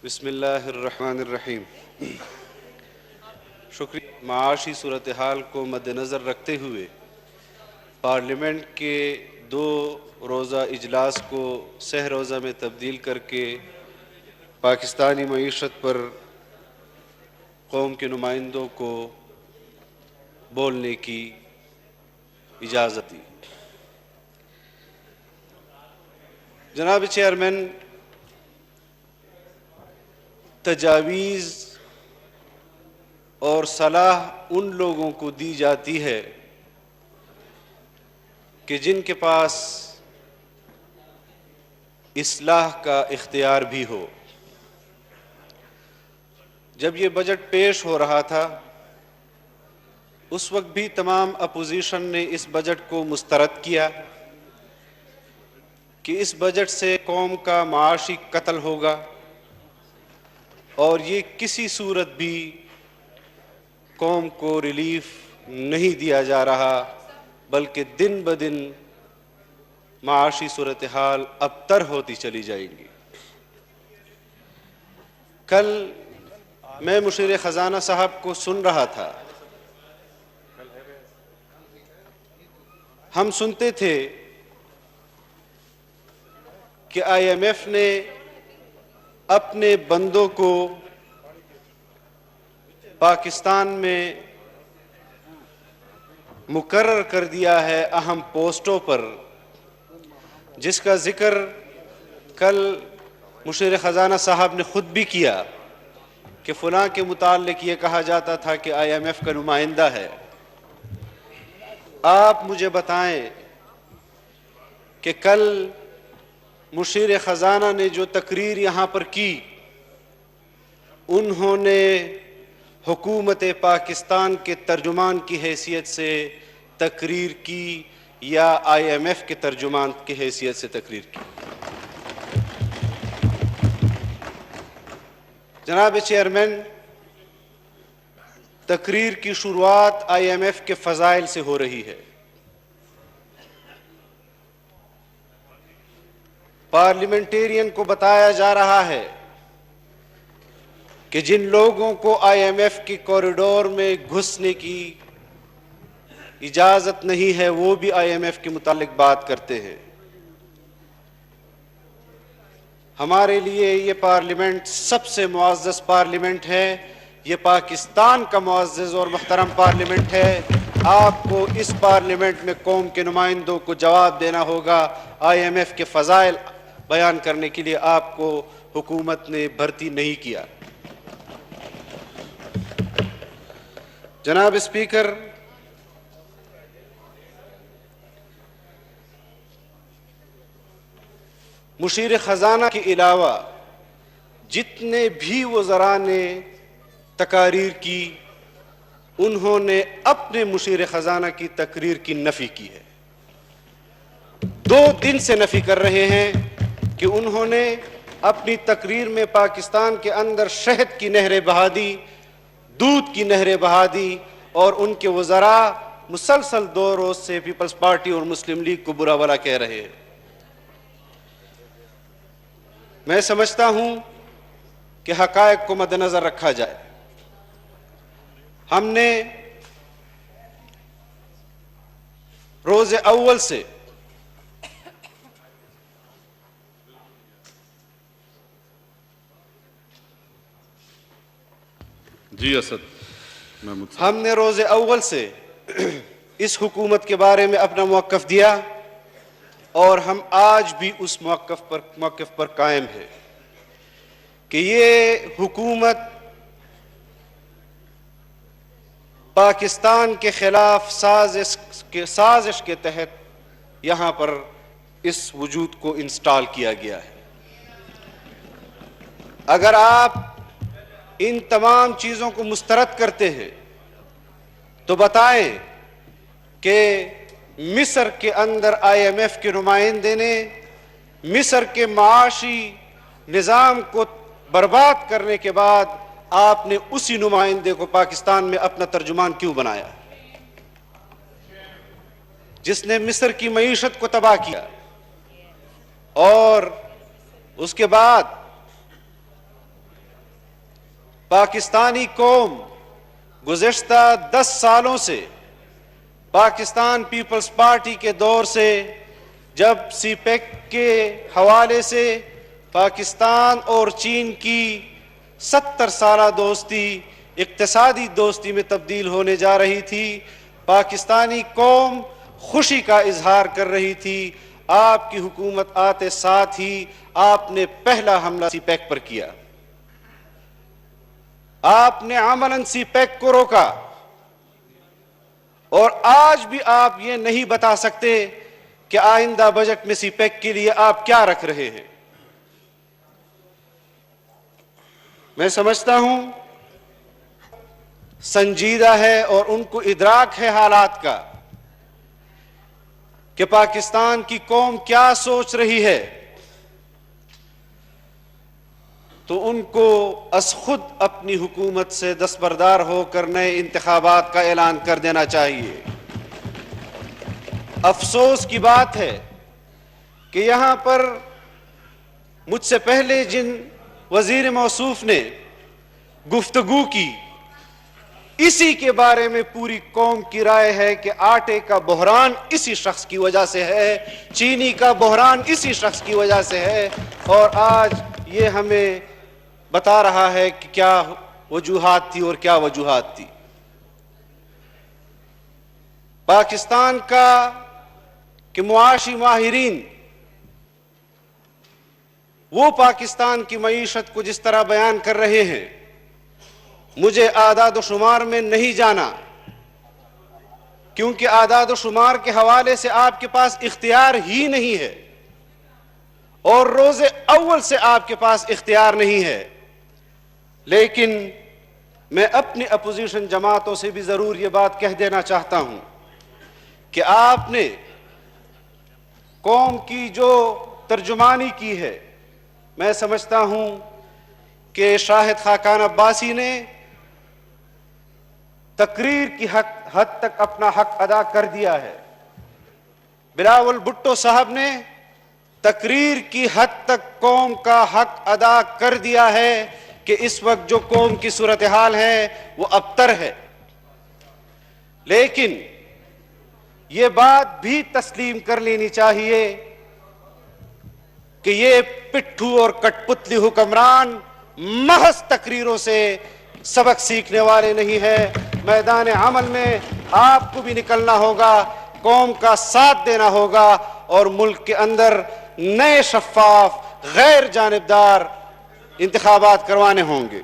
بسم اللہ الرحمن الرحیم۔ شکریہ۔ معاشی صورتحال کو مد نظر رکھتے ہوئے پارلیمنٹ کے 2 روزہ اجلاس کو سہ روزہ میں تبدیل کر کے پاکستانی معیشت پر قوم کے نمائندوں کو بولنے کی اجازت دی۔ جناب چیئرمین، تجاویز اور صلاح ان لوگوں کو دی جاتی ہے کہ جن کے پاس اصلاح کا اختیار بھی ہو۔ جب یہ بجٹ پیش ہو رہا تھا اس وقت بھی تمام اپوزیشن نے اس بجٹ کو مسترد کیا کہ اس بجٹ سے قوم کا معاشی قتل ہوگا اور یہ کسی صورت بھی قوم کو ریلیف نہیں دیا جا رہا، بلکہ دن بدن معاشی صورتحال ابتر ہوتی چلی جائیں گی۔ کل میں مشیر خزانہ صاحب کو سن رہا تھا، ہم سنتے تھے کہ آئی ایم ایف نے اپنے بندوں کو پاکستان میں مقرر کر دیا ہے اہم پوسٹوں پر، جس کا ذکر کل مشیر خزانہ صاحب نے خود بھی کیا کہ فلاں کے متعلق یہ کہا جاتا تھا کہ آئی ایم ایف کا نمائندہ ہے۔ آپ مجھے بتائیں کہ کل مشیر خزانہ نے جو تقریر یہاں پر کی، انہوں نے حکومت پاکستان کے ترجمان کی حیثیت سے تقریر کی یا آئی ایم ایف کے ترجمان کی حیثیت سے تقریر کی؟ جناب چیئرمین، تقریر کی شروعات آئی ایم ایف کے فضائل سے ہو رہی ہے۔ پارلیمنٹیرین کو بتایا جا رہا ہے کہ جن لوگوں کو آئی ایم ایف کے کوریڈور میں گھسنے کی اجازت نہیں ہے وہ بھی آئی ایم ایف کے متعلق بات کرتے ہیں۔ ہمارے لیے یہ پارلیمنٹ سب سے معزز پارلیمنٹ ہے، یہ پاکستان کا معزز اور محترم پارلیمنٹ ہے۔ آپ کو اس پارلیمنٹ میں قوم کے نمائندوں کو جواب دینا ہوگا۔ آئی ایم ایف کے فضائل بیان کرنے کے لیے آپ کو حکومت نے بھرتی نہیں کیا۔ جناب اسپیکر، مشیر خزانہ کے علاوہ جتنے بھی وزراء نے تقاریر کی، انہوں نے اپنے مشیر خزانہ کی تقریر کی نفی کی ہے۔ 2 دن سے نفی کر رہے ہیں کہ انہوں نے اپنی تقریر میں پاکستان کے اندر شہد کی نہریں بہا دی، دودھ کی نہریں بہا دی، اور ان کے وزراء مسلسل 2 روز سے پیپلز پارٹی اور مسلم لیگ کو برا بھلا کہہ رہے ہیں۔ میں سمجھتا ہوں کہ حقائق کو مد نظر رکھا جائے۔ ہم نے روز اول سے ہم نے روز اول سے اس حکومت کے بارے میں اپنا موقف دیا اور ہم آج بھی اس موقف پر قائم ہیں کہ یہ حکومت پاکستان کے خلاف سازش کے تحت یہاں پر اس وجود کو انسٹال کیا گیا ہے۔ اگر آپ ان تمام چیزوں کو مسترد کرتے ہیں تو بتائیں کہ مصر کے اندر آئی ایم ایف کے نمائندے نے مصر کے معاشی نظام کو برباد کرنے کے بعد آپ نے اسی نمائندے کو پاکستان میں اپنا ترجمان کیوں بنایا، جس نے مصر کی معیشت کو تباہ کیا اور اس کے بعد پاکستانی قوم گزشتہ 10 سالوں سے پاکستان پیپلز پارٹی کے دور سے جب سی پیک کے حوالے سے پاکستان اور چین کی 70 سالہ دوستی اقتصادی دوستی میں تبدیل ہونے جا رہی تھی، پاکستانی قوم خوشی کا اظہار کر رہی تھی، آپ کی حکومت آتے ساتھ ہی آپ نے پہلا حملہ سی پیک پر کیا، آپ نے عملاً سی پیک کو روکا، اور آج بھی آپ یہ نہیں بتا سکتے کہ آئندہ بجٹ میں سی پیک کے لیے آپ کیا رکھ رہے ہیں۔ میں سمجھتا ہوں سنجیدہ ہے اور ان کو ادراک ہے حالات کا کہ پاکستان کی قوم کیا سوچ رہی ہے، تو ان کو از خود اپنی حکومت سے دستبردار ہو کر نئے انتخابات کا اعلان کر دینا چاہیے۔ افسوس کی بات ہے کہ یہاں پر مجھ سے پہلے جن وزیر موصوف نے گفتگو کی، اسی کے بارے میں پوری قوم کی رائے ہے کہ آٹے کا بحران اسی شخص کی وجہ سے ہے، چینی کا بحران اسی شخص کی وجہ سے ہے، اور آج یہ ہمیں بتا رہا ہے کہ کیا وجوہات تھی اور کیا وجوہات تھی۔ پاکستان کا کہ معاشی ماہرین وہ پاکستان کی معیشت کو جس طرح بیان کر رہے ہیں، مجھے اعداد و شمار میں نہیں جانا، کیونکہ اعداد و شمار کے حوالے سے آپ کے پاس اختیار ہی نہیں ہے، اور روز اول سے آپ کے پاس اختیار نہیں ہے، لیکن میں اپنی اپوزیشن جماعتوں سے بھی ضرور یہ بات کہہ دینا چاہتا ہوں کہ آپ نے قوم کی جو ترجمانی کی ہے، میں سمجھتا ہوں کہ شاہد خاقان عباسی نے تقریر کی حد تک اپنا حق ادا کر دیا ہے، بلاول بھٹو صاحب نے تقریر کی حد تک قوم کا حق ادا کر دیا ہے کہ اس وقت جو قوم کی صورتحال ہے وہ ابتر ہے، لیکن یہ بات بھی تسلیم کر لینی چاہیے کہ یہ پٹھو اور کٹ پتلی حکمران محض تقریروں سے سبق سیکھنے والے نہیں ہیں، میدان عمل میں آپ کو بھی نکلنا ہوگا، قوم کا ساتھ دینا ہوگا، اور ملک کے اندر نئے شفاف غیر جانبدار انتخابات کروانے ہوں گے۔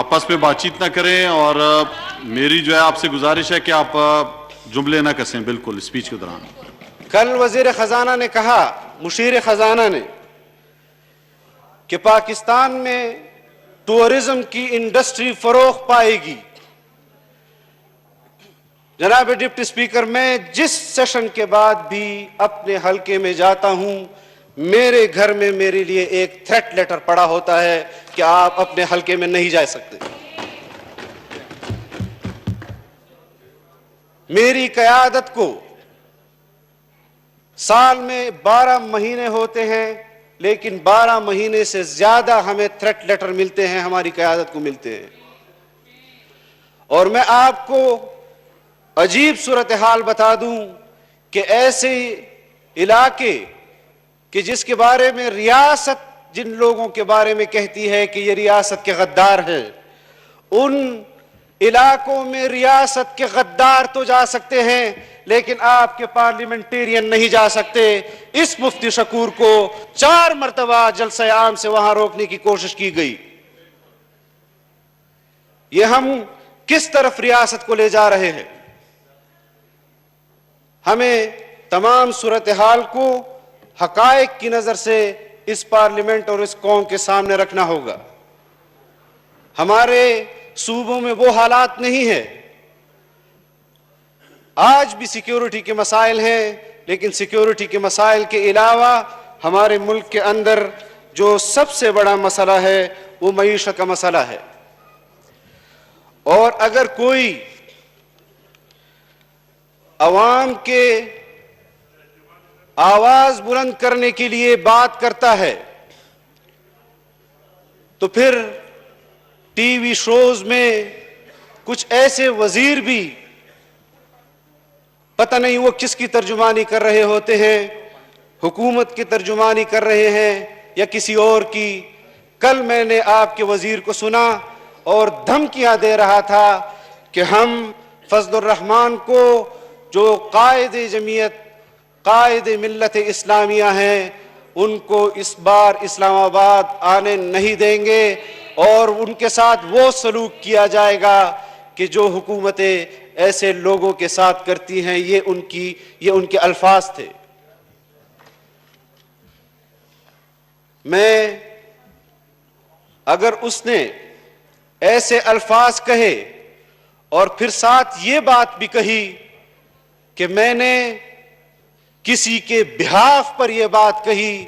آپس میں بات چیت نہ کریں، اور میری جو ہے آپ سے گزارش ہے کہ آپ جملے نہ کسیں بالکل اسپیچ کے دوران۔ کل وزیر خزانہ نے کہا، مشیر خزانہ نے، کہ پاکستان میں ٹورزم کی انڈسٹری فروغ پائے گی۔ جناب ڈپٹی اسپیکر، میں جس سیشن کے بعد بھی اپنے حلقے میں جاتا ہوں، میرے گھر میں میرے لیے ایک تھریٹ لیٹر پڑا ہوتا ہے کہ آپ اپنے حلقے میں نہیں جا سکتے۔ میری قیادت کو سال میں 12 مہینے ہوتے ہیں، لیکن 12 مہینے سے زیادہ ہمیں تھریٹ لیٹر ملتے ہیں، ہماری قیادت کو ملتے ہیں، اور میں آپ کو عجیب صورتحال بتا دوں کہ ایسے علاقے کہ جس کے بارے میں ریاست جن لوگوں کے بارے میں کہتی ہے کہ یہ ریاست کے غدار ہیں، ان علاقوں میں ریاست کے غدار تو جا سکتے ہیں، لیکن آپ کے پارلیمنٹیرین نہیں جا سکتے۔ اس مفتی شکور کو 4 مرتبہ جلسہ عام سے وہاں روکنے کی کوشش کی گئی۔ یہ ہم کس طرف ریاست کو لے جا رہے ہیں؟ ہمیں تمام صورتحال کو حقائق کی نظر سے اس پارلیمنٹ اور اس قوم کے سامنے رکھنا ہوگا۔ ہمارے صوبوں میں وہ حالات نہیں ہیں، آج بھی سیکیورٹی کے مسائل ہیں، لیکن سیکیورٹی کے مسائل کے علاوہ ہمارے ملک کے اندر جو سب سے بڑا مسئلہ ہے وہ معیشت کا مسئلہ ہے، اور اگر کوئی عوام کے آواز بلند کرنے کے لیے بات کرتا ہے تو پھر ٹی وی شوز میں کچھ ایسے وزیر بھی پتہ نہیں وہ کس کی ترجمانی کر رہے ہوتے ہیں، حکومت کی ترجمانی کر رہے ہیں یا کسی اور کی۔ کل میں نے آپ کے وزیر کو سنا اور دھمکیاں دے رہا تھا کہ ہم فضل الرحمان کو جو قائد جمعیت، قائد ملت اسلامیہ ہیں، ان کو اس بار اسلام آباد آنے نہیں دیں گے اور ان کے ساتھ وہ سلوک کیا جائے گا کہ جو حکومتیں ایسے لوگوں کے ساتھ کرتی ہیں۔ یہ ان کے الفاظ تھے۔ میں اگر اس نے ایسے الفاظ کہے اور پھر ساتھ یہ بات بھی کہی کہ میں نے کسی کے بہاف پر یہ بات کہی،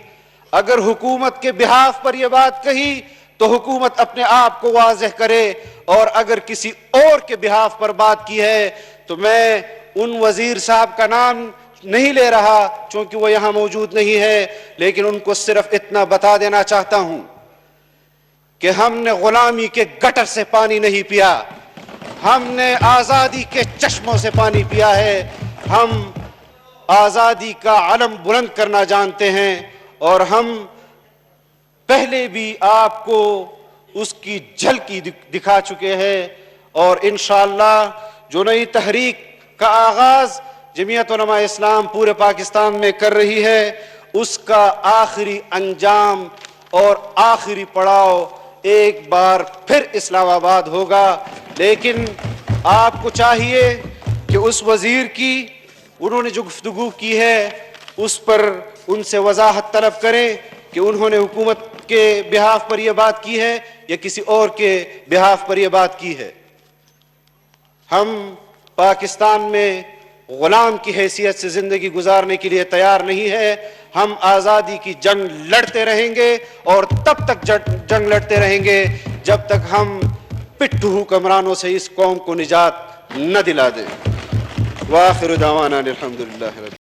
اگر حکومت کے بہاف پر یہ بات کہی تو حکومت اپنے آپ کو واضح کرے، اور اگر کسی اور کے بہاف پر بات کی ہے تو میں ان وزیر صاحب کا نام نہیں لے رہا چونکہ وہ یہاں موجود نہیں ہے، لیکن ان کو صرف اتنا بتا دینا چاہتا ہوں کہ ہم نے غلامی کے گٹر سے پانی نہیں پیا، ہم نے آزادی کے چشموں سے پانی پیا ہے۔ ہم آزادی کا علم بلند کرنا جانتے ہیں اور ہم پہلے بھی آپ کو اس کی جھلکی دکھا چکے ہیں، اور انشاءاللہ جو نئی تحریک کا آغاز جمعیت علماء اسلام پورے پاکستان میں کر رہی ہے، اس کا آخری انجام اور آخری پڑاؤ ایک بار پھر اسلام آباد ہوگا۔ لیکن آپ کو چاہیے کہ اس وزیر کی انہوں نے جو گفتگو کی ہے اس پر ان سے وضاحت طلب کریں کہ انہوں نے حکومت کے بہاف پر یہ بات کی ہے یا کسی اور کے بہاف پر یہ بات کی ہے۔ ہم پاکستان میں غلام کی حیثیت سے زندگی گزارنے کے لیے تیار نہیں ہے۔ ہم آزادی کی جنگ لڑتے رہیں گے اور تب تک جنگ لڑتے رہیں گے جب تک ہم پٹھو حکمرانوں سے اس قوم کو نجات نہ دلا دیں۔ وآخر دعوانا الحمدللہ۔